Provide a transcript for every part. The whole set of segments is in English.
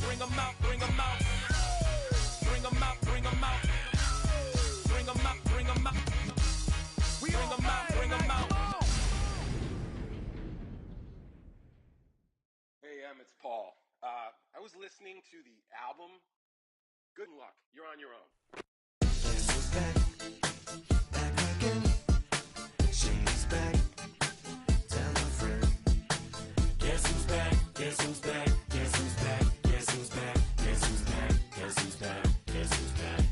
Bring 'em out, bring 'em out. Bring 'em out, bring 'em out. Bring 'em out, bring 'em out. Bring 'em out, bring 'em out. Hey, it's Paul. I was listening to the album. Good luck. You're on your own. Guess who's back? Back again. She's back. Tell a friend. Guess who's back? Guess who's back? Guess who's back? Guess who's back? Guess who's back? Guess who's back? Guess who's back?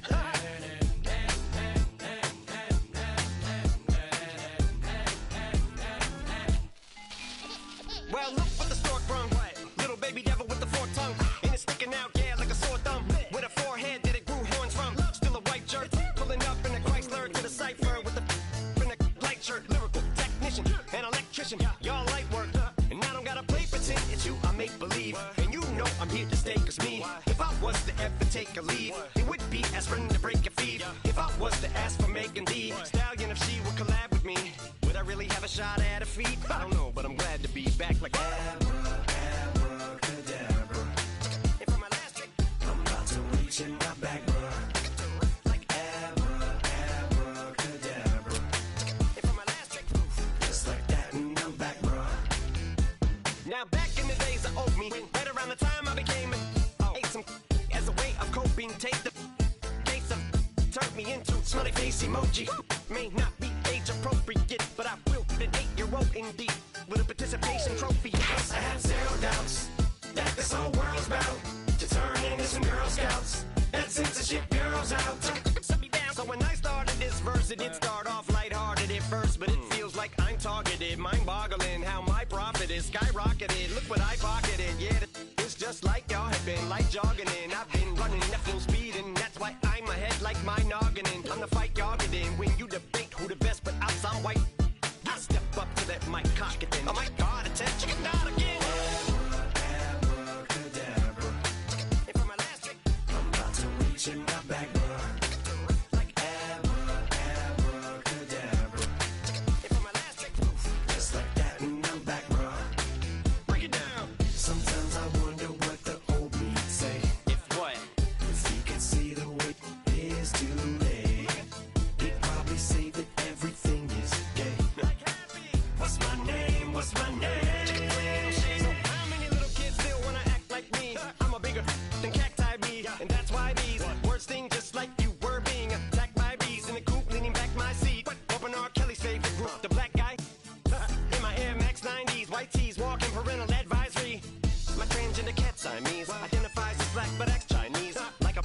Well, look what the stork brung. Little baby devil with the forked tongue. And it's sticking out, yeah, like a sore thumb. With a forehead that it grew horns from. Still a white jerk. Pulling up in a Chrysler to the cipher with the in a light shirt. Lyrical technician and electrician. Y'all light work. And I don't gotta play pretend. It's you I make believe. And you know I'm here to stay. Cause me, if I was to ever take a leave, it would be aspirin to break your feet. If I was to ask for Megan D Stallion, if she would collab with me, would I really have a shot at a feat? I don't know, but I'm glad to be back like Abracadabra. And for my last trick, I'm about to reach in my back, bruh. like Abracadabra. And for my last trick, Just like that, and I'm back, bruh. now back in the days of old me, right around the time I became ate some as a way of coping. Take the case of turned me into smiley face emoji. May not be age appropriate, but I will an 8-year-old indeed with a participation trophy. I have zero doubts that this whole world's about to turn into some Girl Scouts. That censorship bureau's out. Set me down. So when I started this verse, it did start off lighthearted at first, but it feels like I'm targeted. Mind-boggling how my profit is skyrocketed. Look what I pocketed. Yeah, it's just like y'all have been like jogging in. I've been running at full speed, and that's why I'm ahead like my noggin. I'm the fight y'all get in when you debate who the best, but I'm some white. I step up to that mic, cock it then. Oh my God, attention, not again. Abracadabra. And for my last trick, I'm about to reach in my back, bruh. like Abracadabra. and for my last trick, Just like that, and I'm back, bruh. break it down. Sometimes I wonder what the old me'd say. If what? If he could see the way it is today, he'd probably say that everything is gay. Like happy. What's my name? What's my name? So how many little kids still wanna act like me? I'm a bigger than cacti bee, and that's why these words sting just like you were being attacked by bees in the coop, leaning back my seat. Open R. Kelly's favorite group, the black guy. In my Air Max 90s, white tees, walking parental advisory. My transgender cat Siamese identifies as black but acts Chinese. Like a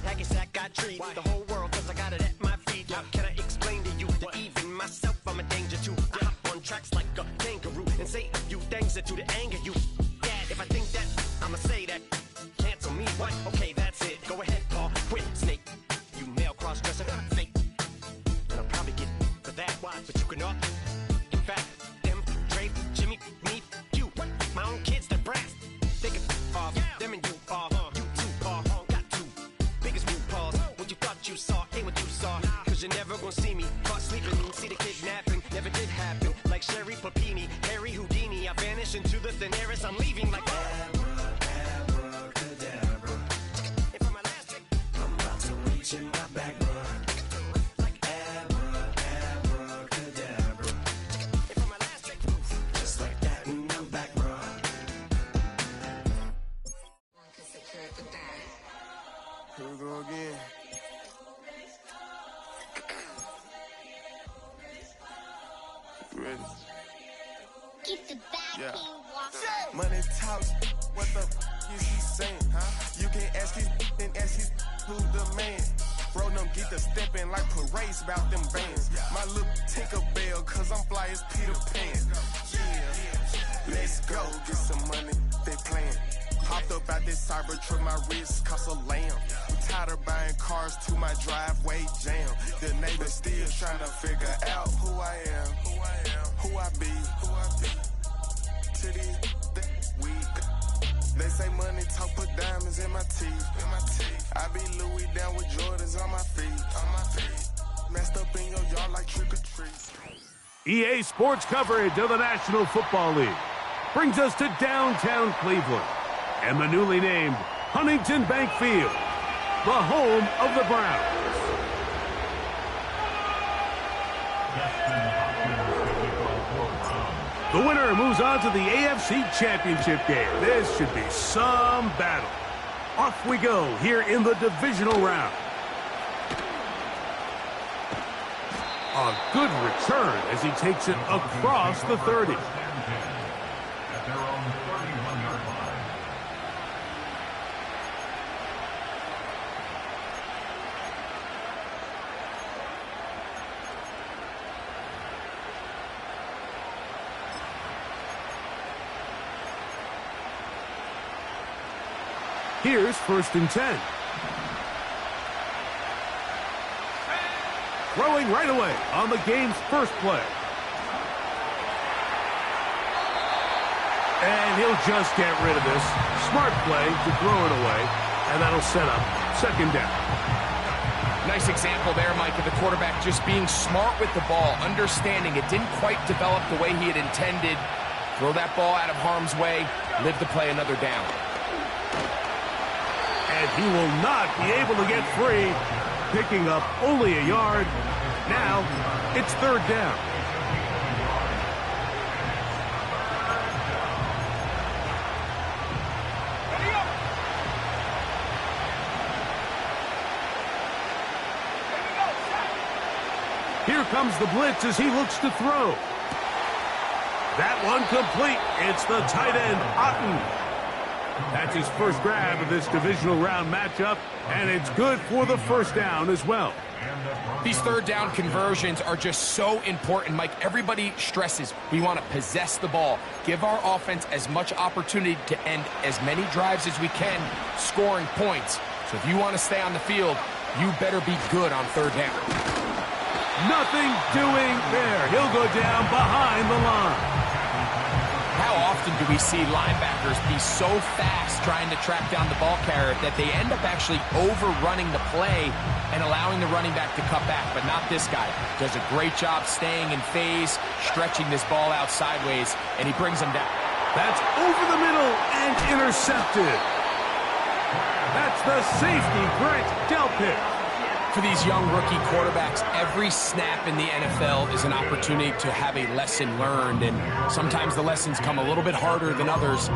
hacky sack I treat the whole world cause I got it at my feet. How can I explain to you that even myself I'm a danger to? I hop on tracks like a kangaroo and say a few things that to the anger you. Dad, if I think that, I'ma say that. Cancel me, what? Okay, that's it. Go ahead, Paul. Quit, snake. You male cross-dresser, fake. And I'll probably get for that, but you can all. In fact, them, Dre, Jimmy, me, you. My own kids, they're brass. They can off. Them and you are. You too are. Got two. Biggest root paws. What you thought you saw ain't what you saw. Cause you're never gonna see me caught sleeping. See the kidnapping. Never did happen. Like Sherry Papini, Harry Houdini. I vanish into the thin air as I'm leaving like Abracadabra. And for my last trick, I'm about to reach in my back, bruh. like Abracadabra. and for my last trick, Just like that, and I'm back, bruh. Here we go again. You ready? Keep the back Yeah. walk. Money talks, what the is he saying? Huh? You can ask his and ask his who the man. Bro, them get the steppin' like parades about them bands. My little Tinkerbell, cause I'm fly as Peter Pan. Yeah, let's go, get some money, they playin'. Hopped up out this cyber truck, my wrist cost a lamb. I'm tired of buying cars to my driveway jam. The neighbors still trying to figure out who I am, who I be. To these weak. They say money talk, put diamonds in my teeth. I be Louis down with Jordans on my feet. Messed up in your yard like trick or treat. EA Sports coverage of the National Football League. brings us to downtown Cleveland and the newly named Huntington Bank Field, the home of the Browns. The winner moves on to the AFC Championship game. This should be some battle. Off we go here in the divisional round. A good return as he takes it across the 30. Here's 1st and 10. Throwing right away on the game's first play. And he'll just get rid of this. Smart play to throw it away, and that'll set up 2nd down. Nice example there, Mike, of the quarterback just being smart with the ball, understanding it didn't quite develop the way he had intended. Throw that ball out of harm's way, live to play another down. And he will not be able to get free, picking up only a yard. Now, it's 3rd down. Here comes the blitz as he looks to throw. That one complete. It's the tight end, Otten. That's his first grab of this divisional round matchup, and it's good for the 1st down as well. These 3rd down conversions are just so important, Mike. Everybody stresses we want to possess the ball, give our offense as much opportunity to end as many drives as we can, scoring points. So if you want to stay on the field, you better be good on 3rd down. Nothing doing there. He'll go down behind the line. How often do we see linebackers be so fast trying to track down the ball carrier that they end up actually overrunning the play and allowing the running back to cut back? But not this guy. Does a great job staying in phase, stretching this ball out sideways, and he brings him down. That's over the middle and intercepted. That's the safety, Grant Delpit. For these young rookie quarterbacks, every snap in the NFL is an opportunity to have a lesson learned, and sometimes the lessons come a little bit harder than others.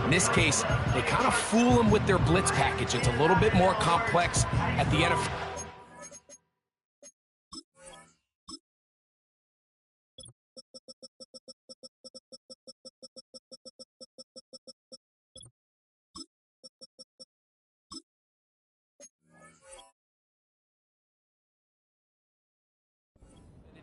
In this case, they kind of fool them with their blitz package. It's a little bit more complex at the NFL.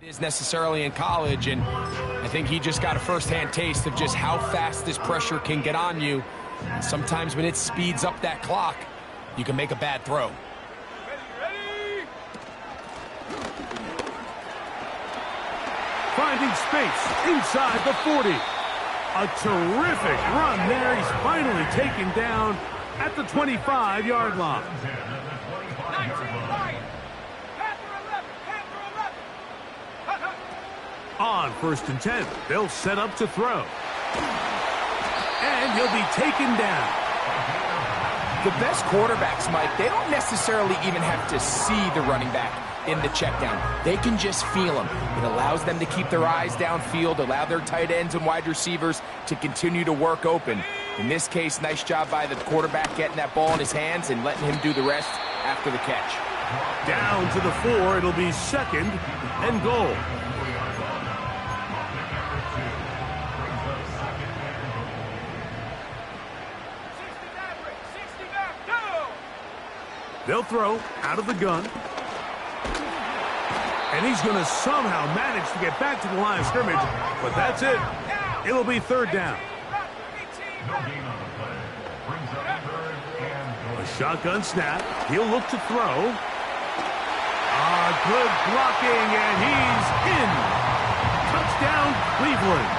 Is necessarily in college, and I think he just got a first-hand taste of just how fast this pressure can get on you. And sometimes when it speeds up that clock, you can make a bad throw. Finding space inside the 40. A terrific run there. He's finally taken down at the 25-yard line. On 1st and 10, they'll set up to throw. And he'll be taken down. The best quarterbacks, Mike, they don't necessarily even have to see the running back in the check down. They can just feel him. It allows them to keep their eyes downfield, allow their tight ends and wide receivers to continue to work open. In this case, nice job by the quarterback getting that ball in his hands and letting him do the rest after the catch. Down to the 4, it'll be 2nd and goal. They'll throw out of the gun. And he's going to somehow manage to get back to the line of scrimmage. But that's it. It'll be 3rd down. A shotgun snap. He'll look to throw. Good blocking, and he's in. Touchdown, Cleveland.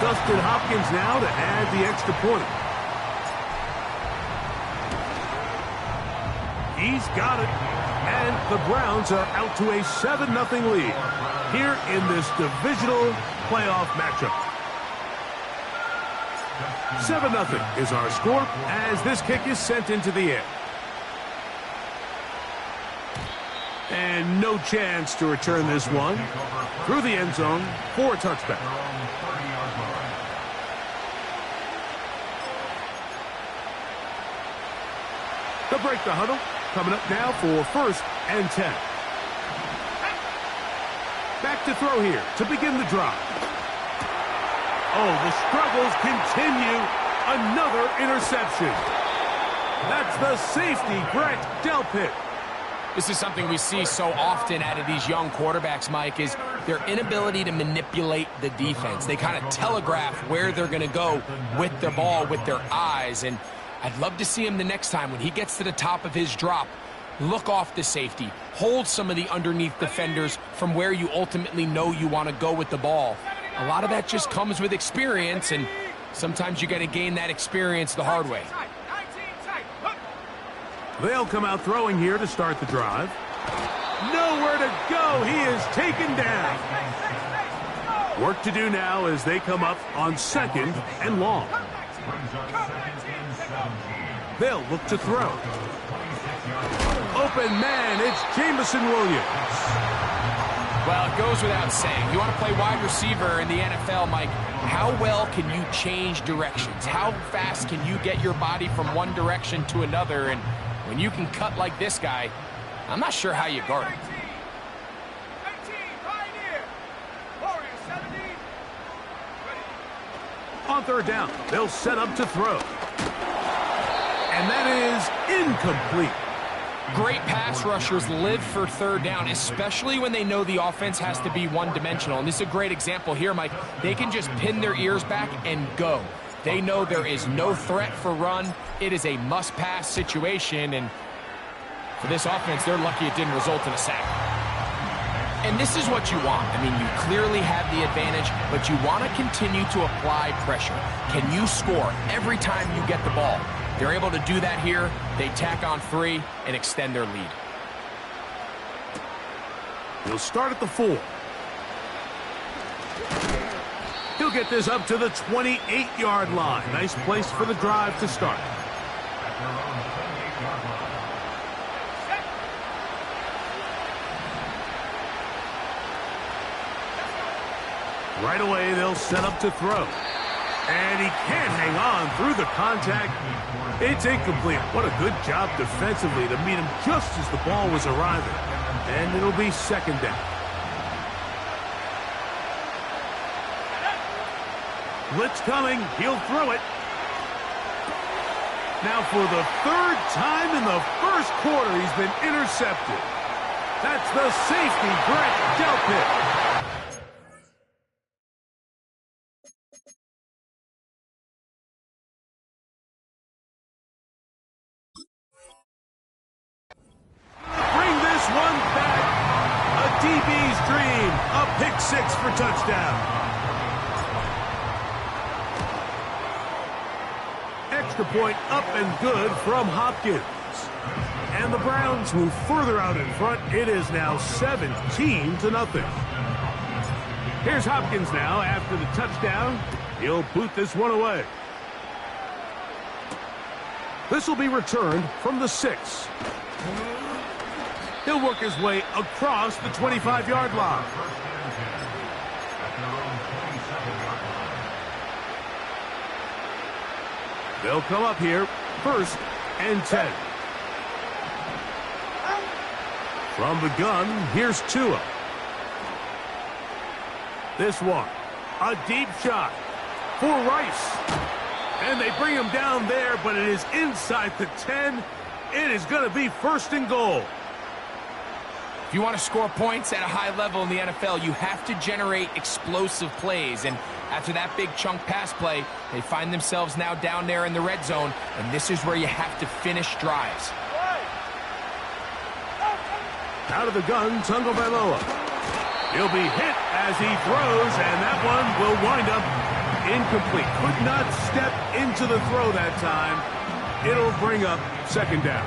Dustin Hopkins now to add the extra point. He's got it. And the Browns are out to a 7-0 lead here in this divisional playoff matchup. 7-0 is our score as this kick is sent into the air. And no chance to return this one through the end zone for a touchback. They'll break the huddle. Coming up now for 1st and 10. Back to throw here to begin the drive. Oh, the struggles continue. Another interception. That's the safety, Grant Delpit. This is something we see so often out of these young quarterbacks, Mike, is their inability to manipulate the defense. They kind of telegraph where they're going to go with the ball, with their eyes. And I'd love to see him the next time when he gets to the top of his drop. Look off the safety. Hold some of the underneath defenders from where you ultimately know you want to go with the ball. A lot of that just comes with experience, and sometimes you got to gain that experience the hard way. They'll come out throwing here to start the drive. Nowhere to go. He is taken down. Work to do now as they come up on 2nd and long. They'll look to throw. Open man, it's Jameson Williams. Well, it goes without saying. You want to play wide receiver in the NFL, Mike, how well can you change directions? How fast can you get your body from one direction to another? And when you can cut like this guy, I'm not sure how you guard it. On 3rd down, they'll set up to throw. And that is incomplete. Great pass rushers live for 3rd down, especially when they know the offense has to be one-dimensional. And this is a great example here, Mike. They can just pin their ears back and go. They know there is no threat for run. It is a must-pass situation, and for this offense, they're lucky it didn't result in a sack. And this is what you want. I mean, you clearly have the advantage, but you want to continue to apply pressure. Can you score every time you get the ball? They're able to do that here. They tack on 3 and extend their lead. He'll start at the 4. He'll get this up to the 28-yard line. Nice place for the drive to start. Right away, they'll set up to throw. And he can't hang on through the contact. It's incomplete. What a good job defensively to meet him just as the ball was arriving. And it'll be 2nd down. Blitz coming. He'll throw it. Now for the 3rd time in the 1st quarter, he's been intercepted. That's the safety, Grant Delpit. Bring this one back. A DB's dream. A pick 6 for touchdown. Extra point up and good from Hopkins. And the Browns move further out in front. It is now 17-0. Here's Hopkins now after the touchdown. He'll boot this one away. This will be returned from the 6. He'll work his way across the 25-yard line. They'll come up here, 1st and 10. From the gun, here's Tua. This one, a deep shot for Rice. And they bring him down there, but it is inside the 10. It is going to be 1st and goal. If you want to score points at a high level in the NFL, you have to generate explosive plays. And after that big chunk pass play, they find themselves now down there in the red zone, and this is where you have to finish drives. Out of the gun, Tagovailoa. He'll be hit as he throws, and that one will wind up incomplete. Could not step into the throw that time. It'll bring up 2nd down.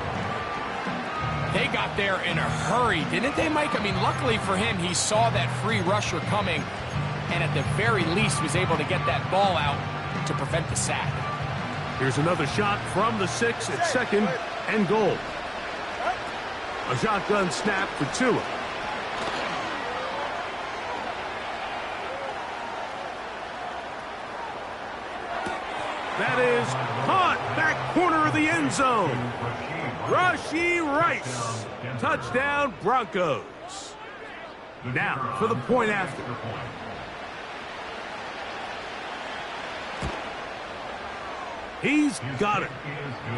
They got there in a hurry, didn't they, Mike? I mean, luckily for him, he saw that free rusher coming, and at the very least was able to get that ball out to prevent the sack. Here's another shot from the 6 at second and goal. A shotgun snap for Tua. That is caught back corner of the end zone. Rashee Rice. Touchdown Broncos. Now for the point after. He's got it.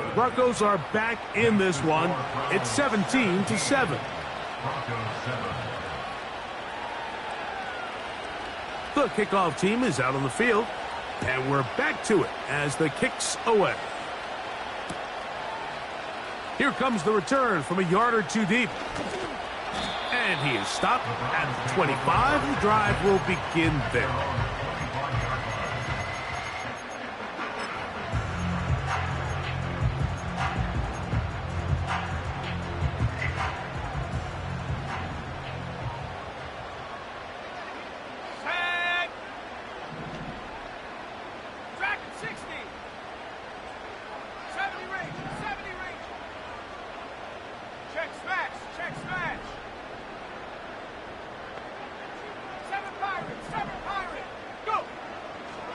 The Broncos are back in this one. It's 17-7. The kickoff team is out on the field, and we're back to it as the kick's away. Here comes the return from a yard or two deep. And he is stopped at the 25. The drive will begin there.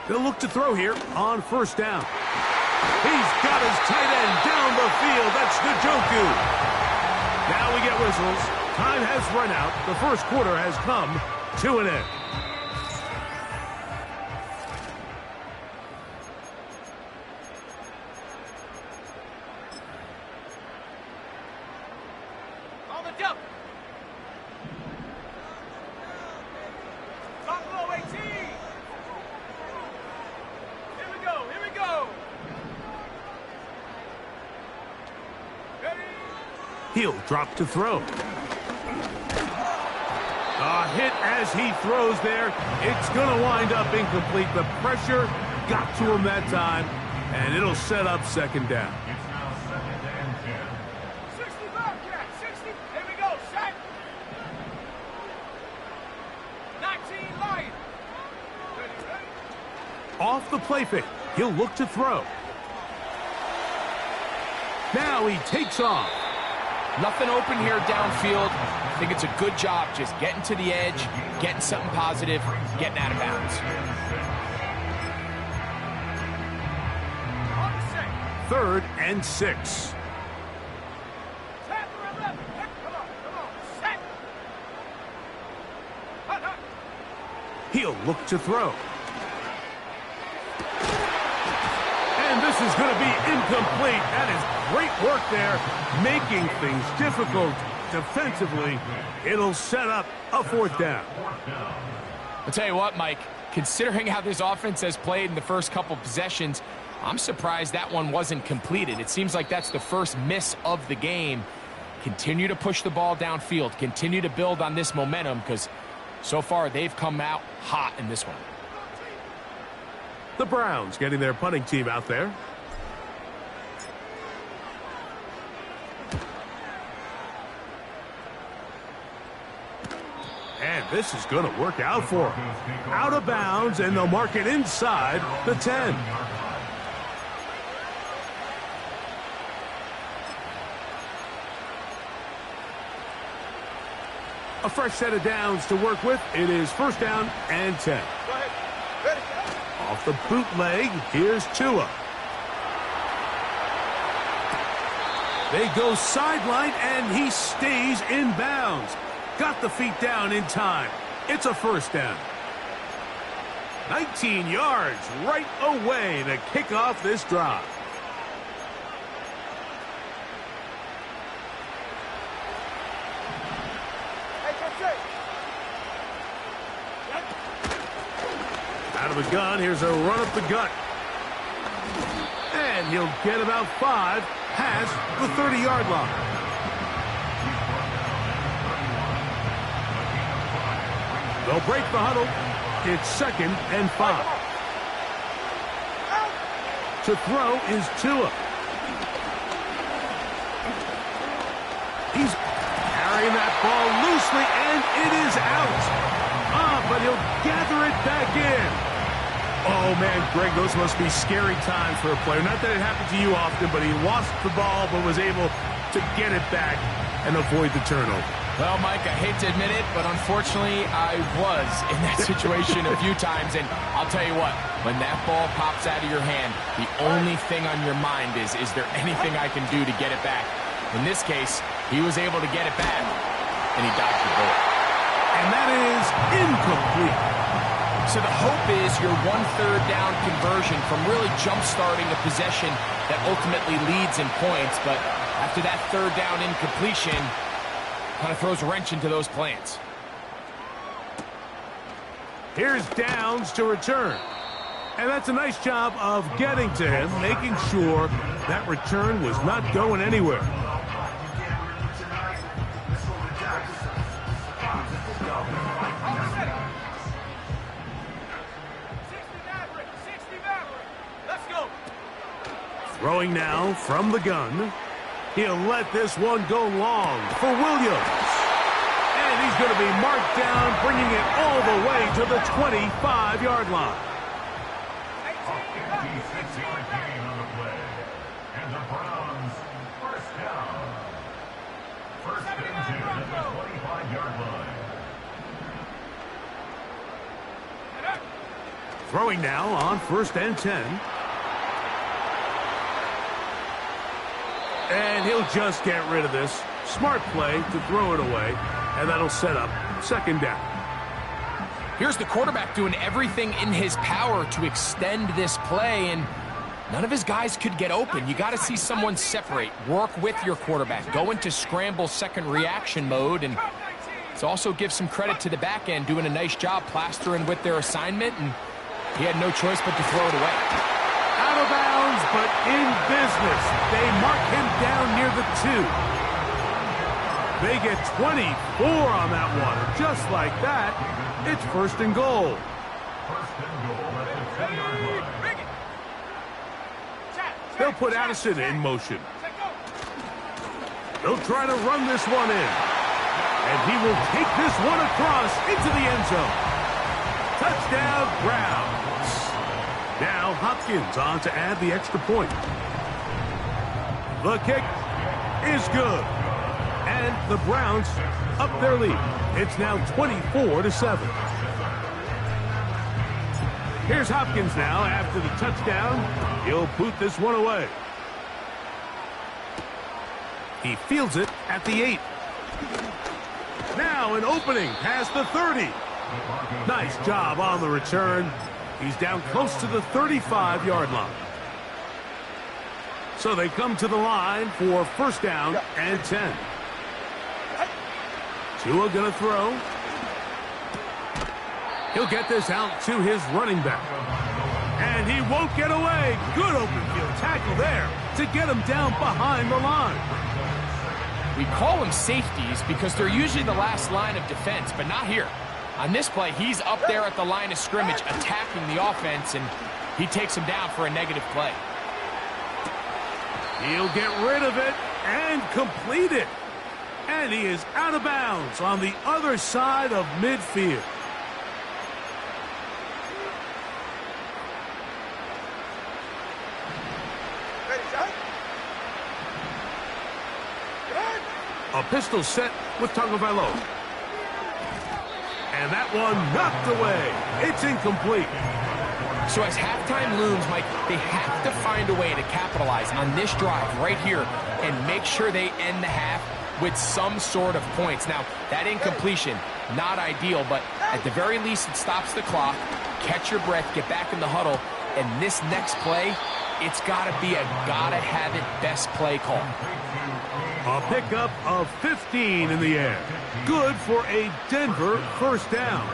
They'll look to throw here on first down. He's got his tight end down the field. That's Njoku. Now we get whistles. Time has run out. The first quarter has come to an end. On the double. Top low 18. Here we go. Ready? He'll drop to throw. A hit as he throws there. It's going to wind up incomplete. The pressure got to him that time, and it'll set up second down. 60 Bobcat, 60. Here we go, set. 19 Lion. Ready. Off the play fake. He'll look to throw. Now he takes off. Nothing open here downfield. I think it's a good job just getting to the edge, getting something positive, getting out of bounds. On the set. 3rd and 6. Tap for 11. Come on. Set. Hut. He'll look to throw. And this is going to be incomplete. That is great work there, making things difficult defensively. It'll set up a 4th down. I'll tell you what, Mike, considering how this offense has played in the first couple possessions, I'm surprised that one wasn't completed. It seems like that's the first miss of the game. Continue to push the ball downfield. Continue to build on this momentum because so far they've come out hot in this one. The Browns getting their punting team out there. And this is going to work out for them. Out of bounds, and they'll mark it inside the 10. A fresh set of downs to work with. It is 1st down and 10. Go ahead. Ready. Off the bootleg, here's Tua. They go sideline, and he stays in bounds. Got the feet down in time. It's a 1st down. 19 yards right away to kick off this drive. Out of the gun, here's a run up the gut. And he'll get about 5 past the 30-yard line. They'll break the huddle. It's 2nd and 5. To throw is Tua. He's carrying that ball loosely, and it is out. But he'll gather it back in. Oh, man, Greg, those must be scary times for a player. Not that it happened to you often, but he lost the ball but was able to get it back and avoid the turnover. Well, Mike, I hate to admit it, but unfortunately, I was in that situation a few times. And I'll tell you what, when that ball pops out of your hand, the only thing on your mind is there anything I can do to get it back? In this case, he was able to get it back, and he dodged the bullet. And that is incomplete. So the hope is your 1/3 down conversion from really jump-starting a possession that ultimately leads in points. But after that 3rd down incompletion, kind of throws a wrench into those plans. Here's Downs to return. And that's a nice job of getting to him, making sure that return was not going anywhere. Throwing now from the gun. He'll let this one go long for Williams. And he's going to be marked down, bringing it all the way to the 25-yard line. 56-yard gain on the play. And the Browns, first down. First and 10 at the 25-yard line. Throwing now on 1st and 10. And he'll just get rid of this. Smart play to throw it away, and that'll set up 2nd down. Here's the quarterback doing everything in his power to extend this play, and none of his guys could get open. You got to see someone separate, work with your quarterback, go into scramble second reaction mode, and to also give some credit to the back end, doing a nice job plastering with their assignment, and he had no choice but to throw it away. Out of bounds, but in business. They mark him down near the 2. They get 24 on that one. And just like that, it's 1st and goal. First and goal at the 10-yard line. They'll put Addison in motion. They'll try to run this one in. And he will take this one across into the end zone. Touchdown, Browns. Now Hopkins on to add the extra point. The kick is good. And the Browns up their lead. It's now 24-7. Here's Hopkins now after the touchdown. He'll boot this one away. He fields it at the 8. Now an opening past the 30. Nice job on the return. He's down close to the 35-yard line. So they come to the line for 1st down and 10. Tua gonna throw. He'll get this out to his running back. And he won't get away. Good open field tackle there to get him down behind the line. We call them safeties because they're usually the last line of defense, but not here. On this play, he's up there at the line of scrimmage attacking the offense, and he takes him down for a negative play. He'll get rid of it and complete it. And he is out of bounds on the other side of midfield. A pistol set with Tagovailoa. And that one knocked away. It's incomplete. So as halftime looms, Mike, they have to find a way to capitalize on this drive right here and make sure they end the half with some sort of points. Now, that incompletion, not ideal, but at the very least it stops the clock. Catch your breath, get back in the huddle, and this next play, it's got to be a gotta-have-it best play call. A pickup of 15 in the air. Good for a Denver 1st down.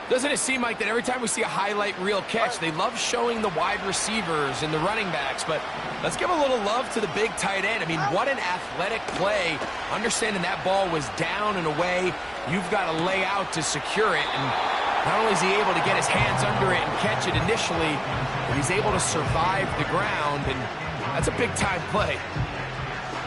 Doesn't it seem like that every time we see a highlight reel catch, they love showing the wide receivers and the running backs, but let's give a little love to the big tight end. I mean, what an athletic play. Understanding that ball was down and away, you've got to lay out to secure it, and not only is he able to get his hands under it and catch it initially, but he's able to survive the ground, and that's a big-time play.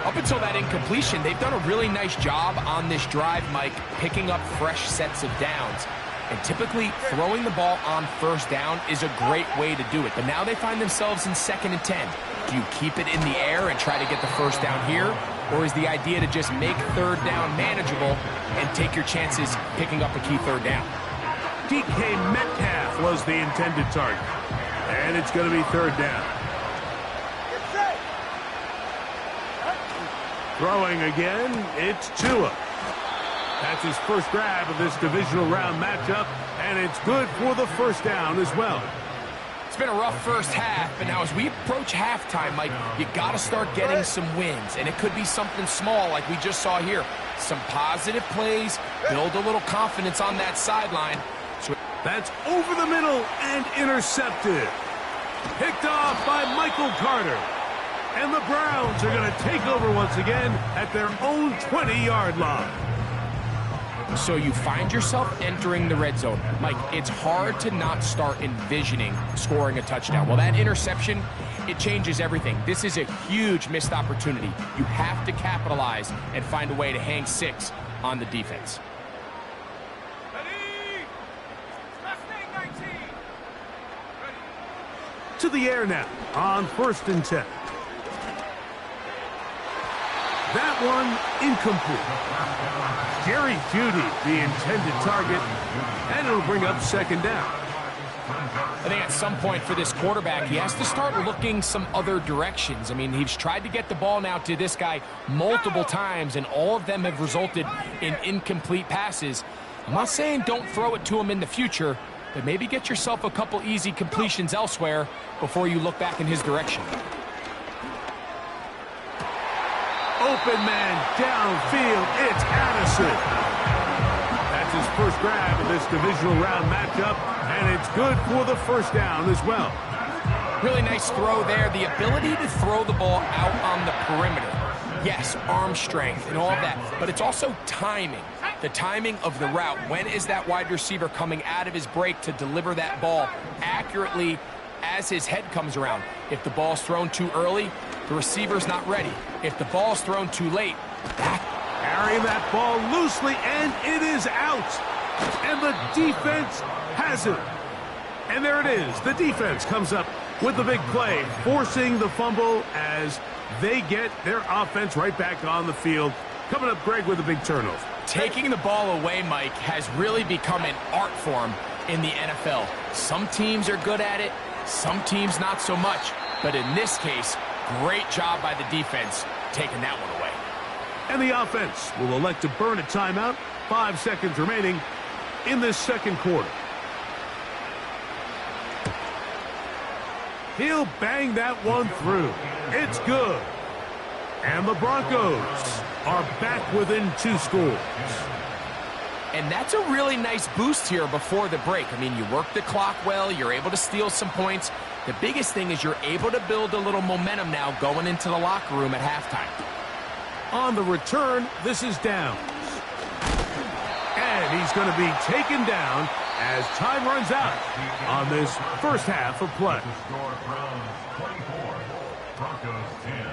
Up until that incompletion, they've done a really nice job on this drive, Mike, picking up fresh sets of downs. And typically, throwing the ball on first down is a great way to do it. But now they find themselves in 2nd and 10. Do you keep it in the air and try to get the first down here? Or is the idea to just make 3rd down manageable and take your chances picking up a key 3rd down? DK Metcalf was the intended target. And it's going to be 3rd down. Throwing again, it's Tua. That's his first grab of this divisional round matchup, and it's good for the first down as well. It's been a rough first half, but now as we approach halftime, Mike, you got to start getting some wins, and it could be something small like we just saw here. Some positive plays, build a little confidence on that sideline. That's over the middle and intercepted. Picked off by Michael Carter. And the Browns are going to take over once again at their own 20-yard line. So you find yourself entering the red zone. Mike, it's hard to not start envisioning scoring a touchdown. Well, that interception, it changes everything. This is a huge missed opportunity. You have to capitalize and find a way to hang 6 on the defense. To the air now on 1st and 10. That one incomplete. Jerry Jeudy, the intended target, and it'll bring up 2nd down. I think at some point for this quarterback, he has to start looking some other directions. I mean, he's tried to get the ball now to this guy multiple times, and all of them have resulted in incomplete passes. I'm not saying don't throw it to him in the future, but maybe get yourself a couple easy completions elsewhere before you look back in his direction. Open man downfield, it's Addison. That's his first grab of this divisional round matchup, and it's good for the first down as well. Really nice throw there. The ability to throw the ball out on the perimeter. Yes, arm strength and all of that, but it's also timing. The timing of the route. When is that wide receiver coming out of his break to deliver that ball accurately as his head comes around? If the ball's thrown too early, the receiver's not ready. If the ball's thrown too late, carrying that ball loosely, and it is out. And the defense has it. And there it is. The defense comes up with the big play, forcing the fumble as they get their offense right back on the field. Coming up, Greg, with a big turnover. Taking the ball away, Mike, has really become an art form in the NFL. Some teams are good at it, some teams not so much. But in this case, great job by the defense taking that one away. And the offense will elect to burn a timeout. 5 seconds remaining in this 2nd quarter. He'll bang that one through. It's good. And the Broncos are back within 2 scores. And that's a really nice boost here before the break. I mean, you work the clock well, you're able to steal some points. The biggest thing is you're able to build a little momentum now going into the locker room at halftime. On the return, this is Downs. And he's going to be taken down as time runs out on this first half of play. Score Browns 24, Broncos 10.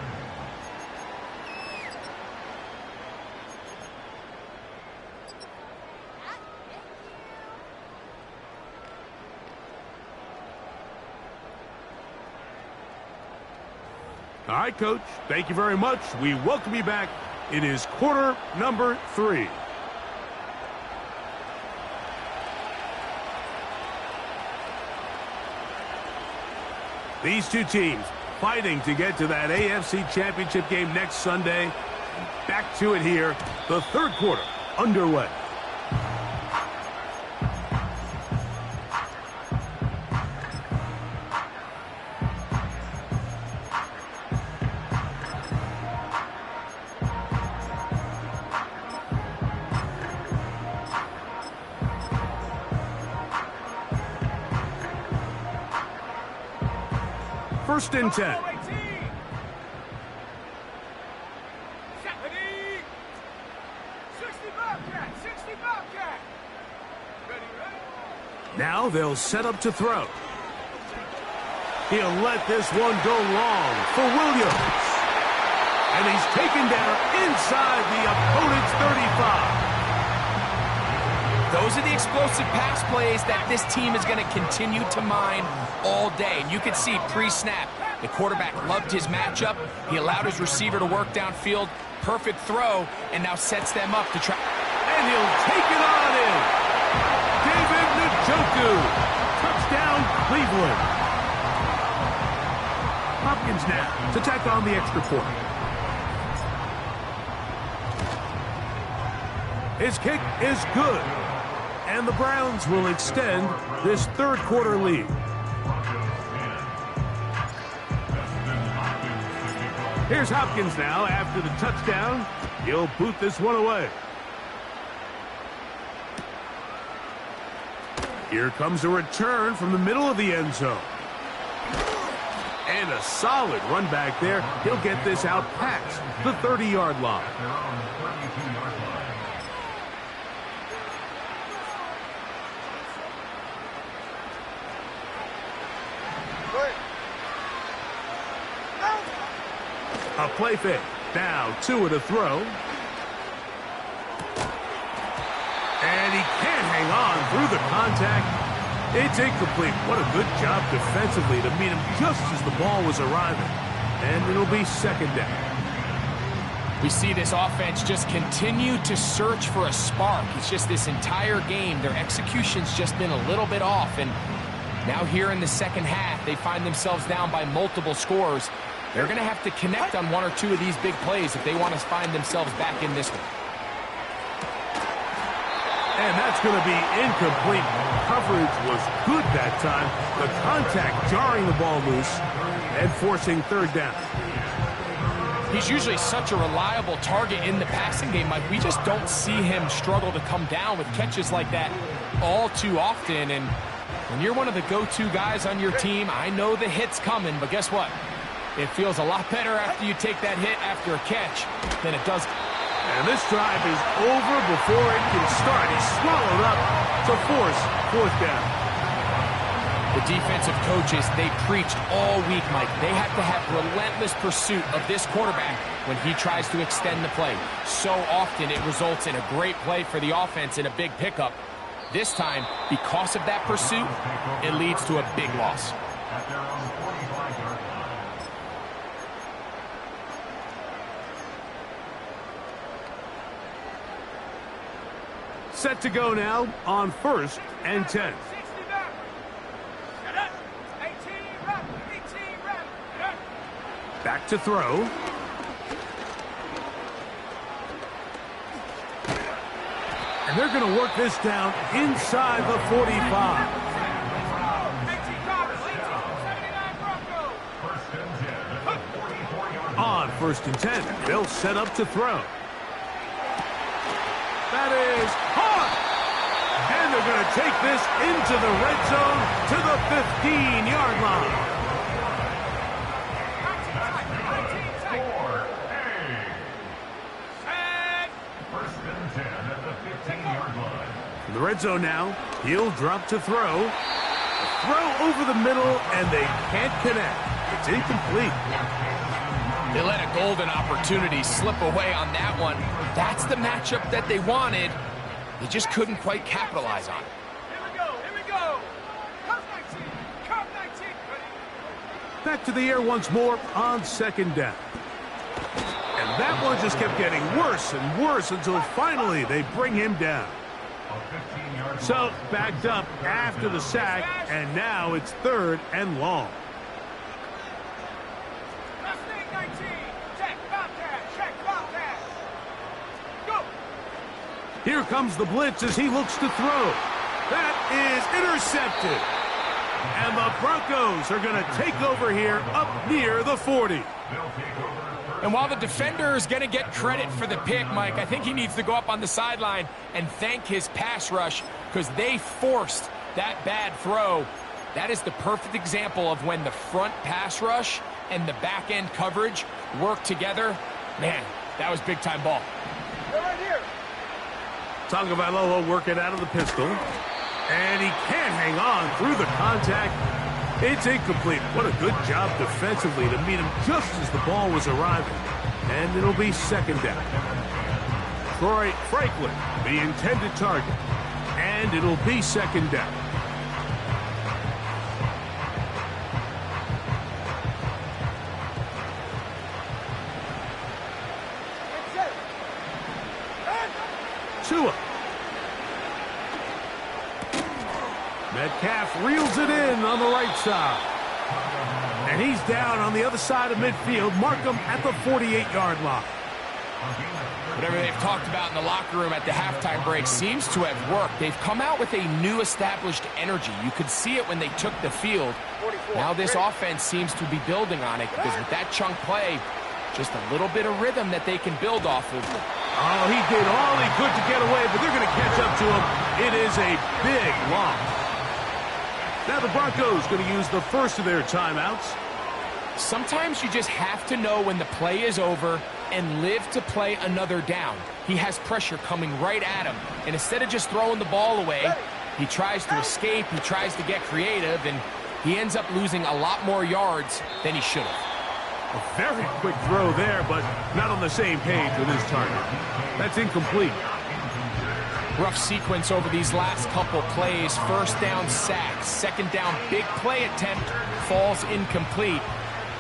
All right, Coach, thank you very much. We welcome you back. It is quarter number 3. These two teams fighting to get to that AFC Championship game next Sunday. Back to it here. The 3rd quarter underway. First and 10. Now they'll set up to throw. He'll let this one go long for Williams. And he's taken down inside the opponent's 35. Those are the explosive pass plays that this team is going to continue to mine all day. And you can see pre-snap, the quarterback loved his matchup. He allowed his receiver to work downfield. Perfect throw, and now sets them up to try. And he'll take it on in. David Njoku. Touchdown, Cleveland. Hopkins now to tack on the extra point. His kick is good. And the Browns will extend this third quarter lead. Here's Hopkins now after the touchdown. He'll boot this one away. Here comes a return from the middle of the end zone. And a solid run back there. He'll get this out past the 30-yard line. A play fake. Now 2 to throw. And he can't hang on through the contact. It's incomplete. What a good job defensively to meet him just as the ball was arriving. And it'll be second down. We see this offense just continue to search for a spark. It's just this entire game, their execution's just been a little bit off. And now here in the second half, they find themselves down by multiple scores. They're going to have to connect on 1 or 2 of these big plays if they want to find themselves back in this one. And that's going to be incomplete. Coverage was good that time. The contact jarring the ball loose and forcing third down. He's usually such a reliable target in the passing game, Mike. We just don't see him struggle to come down with catches like that all too often. And when you're one of the go-to guys on your team, I know the hit's coming, but guess what? It feels a lot better after you take that hit after a catch than it does. And this drive is over before it can start. He's swallowed up to force fourth down. The defensive coaches, they preached all week, Mike. They have to have relentless pursuit of this quarterback when he tries to extend the play. So often it results in a great play for the offense and a big pickup. This time, because of that pursuit, it leads to a big loss. Set to go now on 1st and 10. Back to throw. And they're going to work this down inside the 45. On 1st and 10, they'll set up to throw. That is hard. And they're going to take this into the red zone to the 15-yard line. In the red zone now, he'll drop to throw. A throw over the middle, and they can't connect. It's incomplete. They let a golden opportunity slip away on that one. That's the matchup that they wanted. They just couldn't quite capitalize on it. Here we go. Come 19, ready? Back to the air once more on second down. And that one just kept getting worse and worse until finally they bring him down. So backed up after the sack, and now it's 3rd and long. Here comes the blitz as he looks to throw. That is intercepted. And the Broncos are going to take over here up near the 40. And while the defender is going to get credit for the pick, Mike, I think he needs to go up on the sideline and thank his pass rush because they forced that bad throw. That is the perfect example of when the front pass rush and the back end coverage work together. Man, that was big-time ball. They're right here. Tagovailoa working out of the pistol. And he can't hang on through the contact. It's incomplete. What a good job defensively to meet him just as the ball was arriving. And it'll be second down. Troy Franklin, the intended target. And And it'll be second down. Tua. Metcalf reels it in on the right side. And he's down on the other side of midfield. Mark him at the 48-yard line. Whatever they've talked about in the locker room at the halftime break seems to have worked. They've come out with a new established energy. You could see it when they took the field. Now this offense seems to be building on it because with that chunk play, just a little bit of rhythm that they can build off of. Oh, he did all he could to get away, but they're going to catch up to him. It is a big loss. Now the Broncos going to use the first of their timeouts. Sometimes you just have to know when the play is over and live to play another down. He has pressure coming right at him, and instead of just throwing the ball away, he tries to escape, he tries to get creative, and he ends up losing a lot more yards than he should have. A very quick throw there, but not on the same page with his target. That's incomplete. Rough sequence over these last couple plays. First down sack, second down big play attempt, falls incomplete.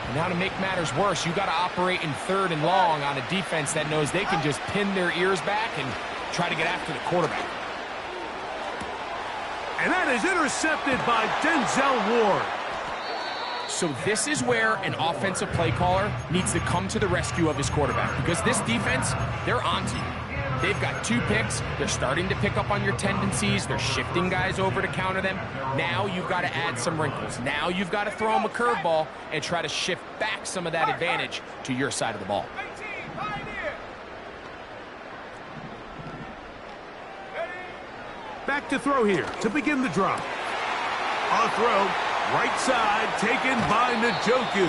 And now to make matters worse, you got to operate in third and long on a defense that knows they can just pin their ears back and try to get after the quarterback. And that is intercepted by Denzel Ward. So this is where an offensive play caller needs to come to the rescue of his quarterback, because this defense, they're onto you. They've got 2 picks. They're starting to pick up on your tendencies. They're shifting guys over to counter them. Now you've got to add some wrinkles. Now you've got to throw them a curveball and try to shift back some of that advantage to your side of the ball. Back to throw here to begin the drive. On throw, right side taken by Njoku.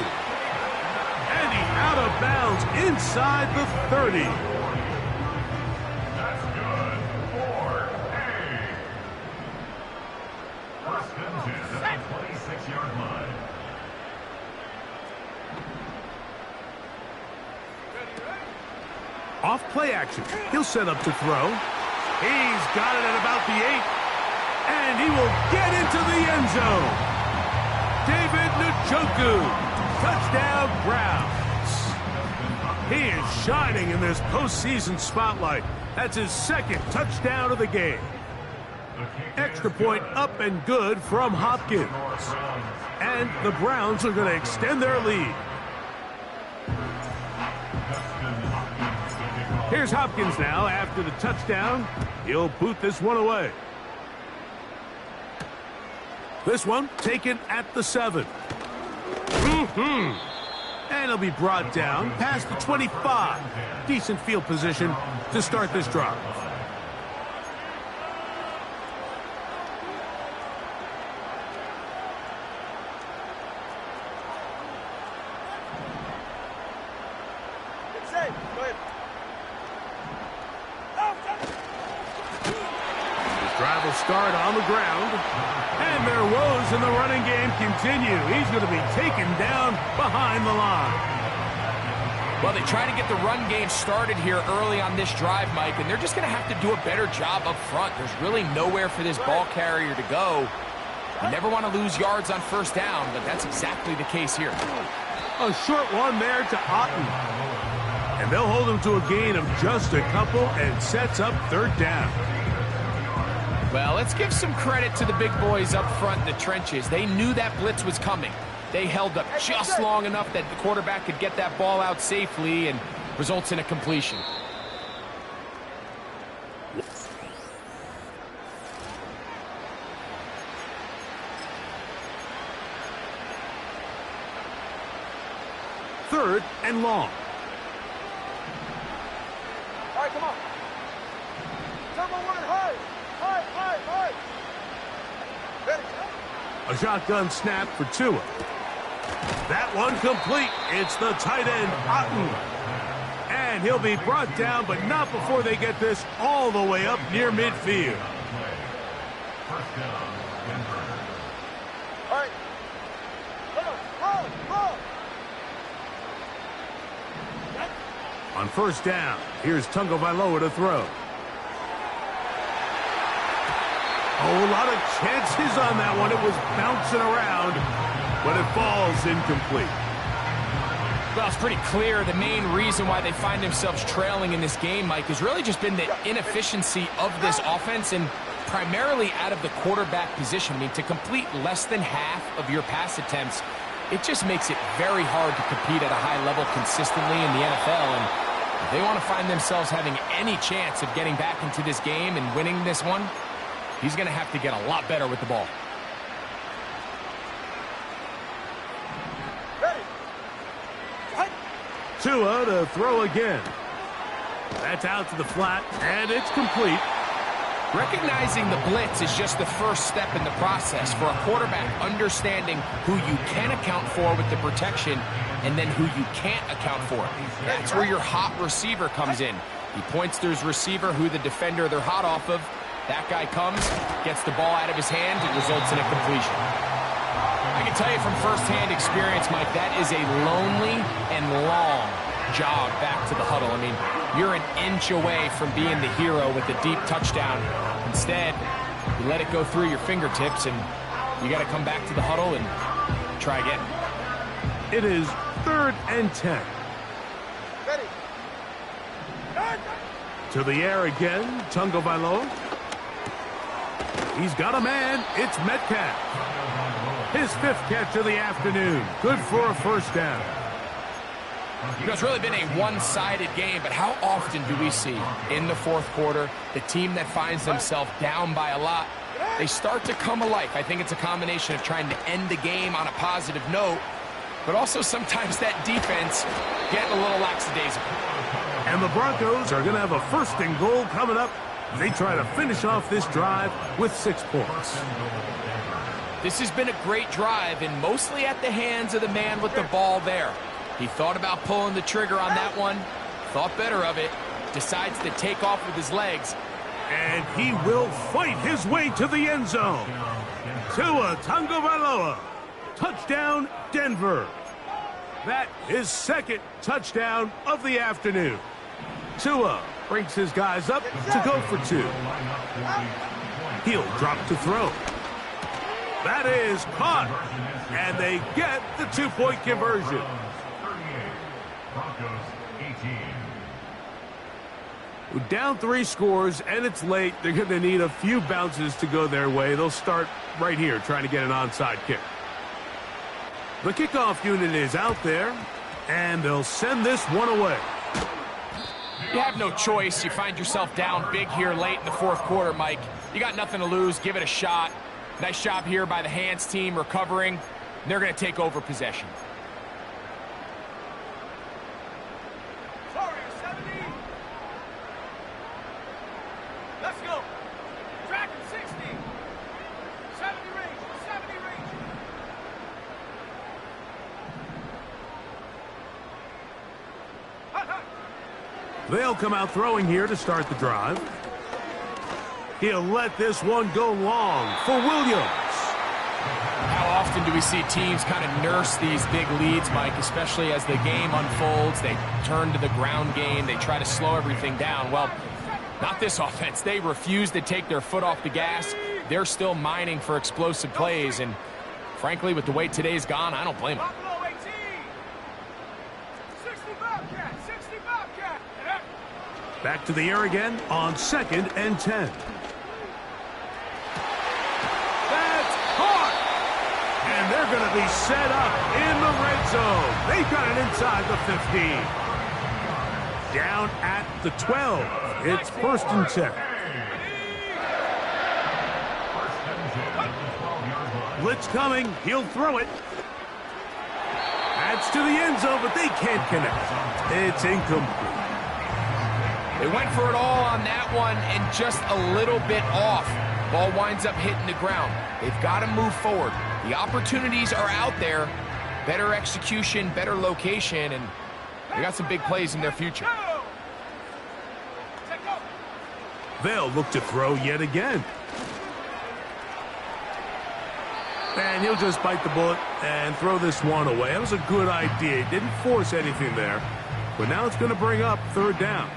And he's out of bounds inside the 30. That's good for A. First and 10 at the 26-yard line. Off play action. He'll set up to throw. He's got it at about the 8. And he will get into the end zone. David Njoku. Touchdown, Browns. He is shining in this postseason spotlight. That's his second touchdown of the game. Extra point up and good from Hopkins. And the Browns are going to extend their lead. Here's Hopkins now after the touchdown. He'll boot this one away. This one taken at the 7. And he'll be brought down past the 25. Decent field position to start this drive. Drive will start on the ground. And their woes in the running game continue. He's going to be taken down behind the line. Well, they try to get the run game started here early on this drive, Mike, and they're just going to have to do a better job up front. There's really nowhere for this ball carrier to go. You never want to lose yards on first down, but that's exactly the case here. A short one there to Otten. And they'll hold him to a gain of just a couple and sets up third down. Well, let's give some credit to the big boys up front in the trenches. They knew that blitz was coming. They held up just long enough that the quarterback could get that ball out safely and results in a completion. Third and long. All right, come on. Number 1, high. Ready. A shotgun snap for Tua. That one complete. It's the tight end, Otten. And he'll be brought down, but not before they get this all the way up near midfield. First down, Denver. All right. Roll. On first down, here's Tagovailoa to throw. Oh, a lot of chances on that one. It was bouncing around, but it falls incomplete. Well, it's pretty clear the main reason why they find themselves trailing in this game, Mike, has really just been the inefficiency of this offense and primarily out of the quarterback position. I mean, to complete less than half of your pass attempts, it just makes it very hard to compete at a high level consistently in the NFL. And if they want to find themselves having any chance of getting back into this game and winning this one, he's going to have to get a lot better with the ball. Tua to throw again. That's out to the flat, and it's complete. Recognizing the blitz is just the first step in the process for a quarterback understanding who you can account for with the protection and then who you can't account for. That's where your hot receiver comes in. He points to his receiver who the defender they're hot off of. That guy comes, gets the ball out of his hand, and results in a completion. I can tell you from firsthand experience, Mike, that is a lonely and long jog back to the huddle. I mean, you're an inch away from being the hero with a deep touchdown. Instead, you let it go through your fingertips, and you got to come back to the huddle and try again. It is 3rd and 10. Ready. To the air again, Tagovailoa. He's got a man. It's Metcalf. His 5th catch of the afternoon. Good for a first down. You know, it's really been a one-sided game, but how often do we see in the 4th quarter the team that finds themselves down by a lot, they start to come alive. I think it's a combination of trying to end the game on a positive note, but also sometimes that defense getting a little lackadaisical. And the Broncos are going to have a 1st and goal coming up. They try to finish off this drive with 6 points. This has been a great drive, and mostly at the hands of the man with the ball there. He thought about pulling the trigger on that one, thought better of it, decides to take off with his legs. And he will fight his way to the end zone. Tua Tagovailoa. Touchdown, Denver. That is 2nd touchdown of the afternoon. Tua brings his guys up to go for 2. He'll drop to throw. That is caught, and they get the 2-point conversion. Down 3 scores, and it's late. They're going to need a few bounces to go their way. They'll start right here trying to get an onside kick. The kickoff unit is out there, and they'll send this one away. You have no choice. You find yourself down big here late in the 4th quarter, Mike. You got nothing to lose. Give it a shot. Nice job here by the hands team recovering. They're going to take over possession. Sorry, 70. Let's go. Track 60. 70 range. 70 range. They'll come out throwing here to start the drive. He'll let this one go long for Williams. How often do we see teams kind of nurse these big leads, Mike, especially as the game unfolds? They turn to the ground game. They try to slow everything down. Well, not this offense. They refuse to take their foot off the gas. They're still mining for explosive plays. And frankly, with the way today's gone, I don't blame them. Back to the air again on 2nd and 10. That's caught! And they're going to be set up in the red zone. They've got it inside the 15. Down at the 12. It's 1st and 10. Blitz coming. He'll throw it. That's to the end zone, but they can't connect. It's incomplete. They went for it all on that one and just a little bit off. Ball winds up hitting the ground. They've got to move forward. The opportunities are out there. Better execution, better location, and they got some big plays in their future. They'll look to throw yet again. And he'll just bite the bullet and throw this one away. That was a good idea. He didn't force anything there. But now it's going to bring up 3rd down.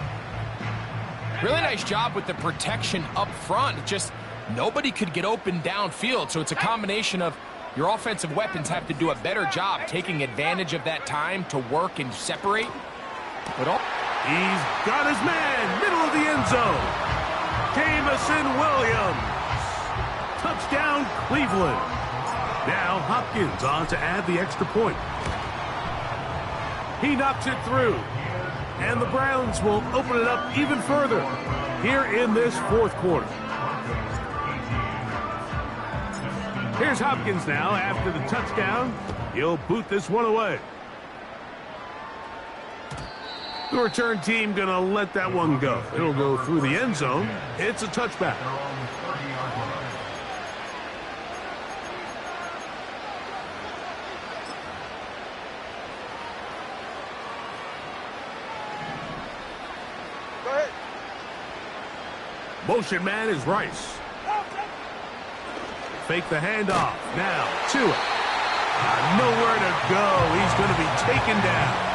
Really nice job with the protection up front. Just Nobody could get open downfield, so it's a combination of your offensive weapons have to do a better job taking advantage of that time to work and separate. But he's got his man, middle of the end zone. Jameson Williams. Touchdown, Cleveland. Now Hopkins on to add the extra point. He knocks it through. And the Browns will open it up even further here in this fourth quarter. Here's Hopkins now after the touchdown. He'll boot this one away. The return team going to let that one go. It'll go through the end zone. It's a touchback. Go ahead. Motion man is Rice. Fake the handoff. Now to it. Nowhere to go. He's going to be taken down.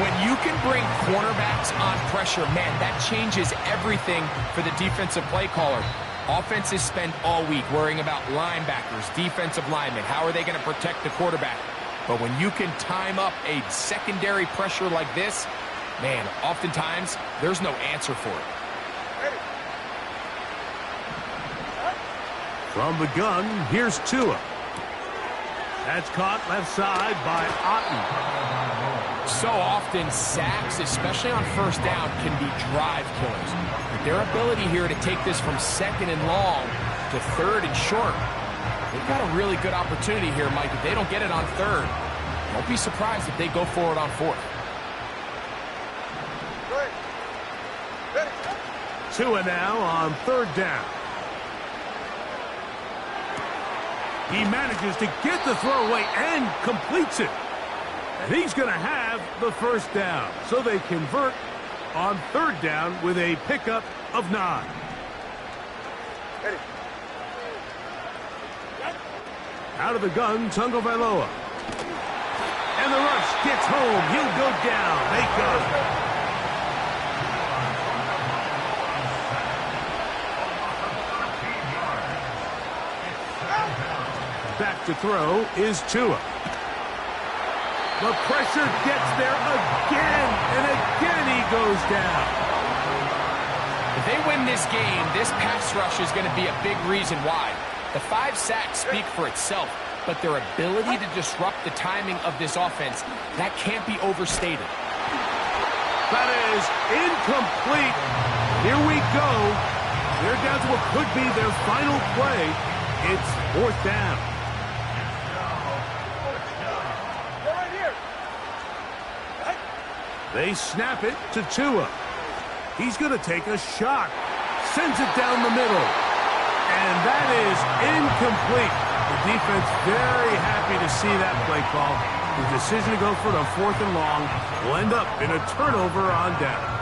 When you can bring cornerbacks on pressure, man, that changes everything for the defensive play caller. Offenses spend all week worrying about linebackers, defensive linemen. How are they going to protect the quarterback? But when you can time up a secondary pressure like this, man, oftentimes there's no answer for it. From the gun, here's Tua. That's caught left side by Otten. So often, sacks, especially on first down, can be drive killers. But their ability here to take this from second and long to third and short, they've got a really good opportunity here, Mike. If they don't get it on third, don't be surprised if they go for it on fourth. Tua now on third down. He manages to get the throw away and completes it. And he's going to have the first down. So they convert on third down with a pickup of 9. Out of the gun, Tagovailoa. And the rush gets home. He'll go down. They go. Back to throw is Tua. The pressure gets there again, and again he goes down. If they win this game, this pass rush is going to be a big reason why. The 5 sacks speak for itself, but their ability to disrupt the timing of this offense, that can't be overstated. That is incomplete. Here we go. They're down to what could be their final play. It's fourth down. They snap it to Tua. He's going to take a shot. Sends it down the middle. And that is incomplete. The defense very happy to see that play call. The decision to go for it on fourth and long will end up in a turnover on down.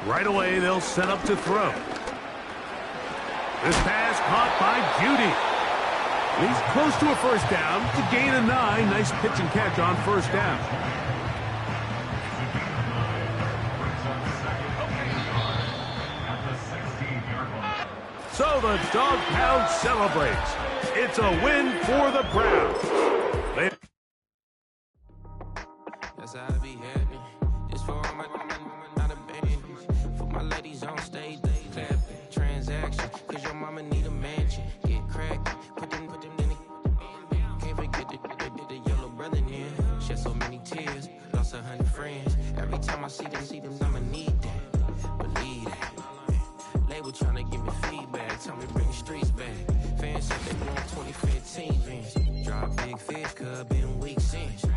Right away, they'll set up to throw. This pass caught by Judy. He's close to a first down. To gain a 9. Nice pitch and catch on first down. So the Dog Pound celebrates. It's a win for the Browns. That's how I be happy. Just for all my not a band. For my ladies on stage, they clap transaction. Cause your mama need a mansion. Get cracked, put them in the can't forget the yellow brother in. Shed so many tears, lost 100 friends. Every time I see them, I'ma need that. Believe that. Label tryna give me feedback, tell me bring the streets back. Fans said they want 2015 Vince. Drop big fish, cuz been weak since.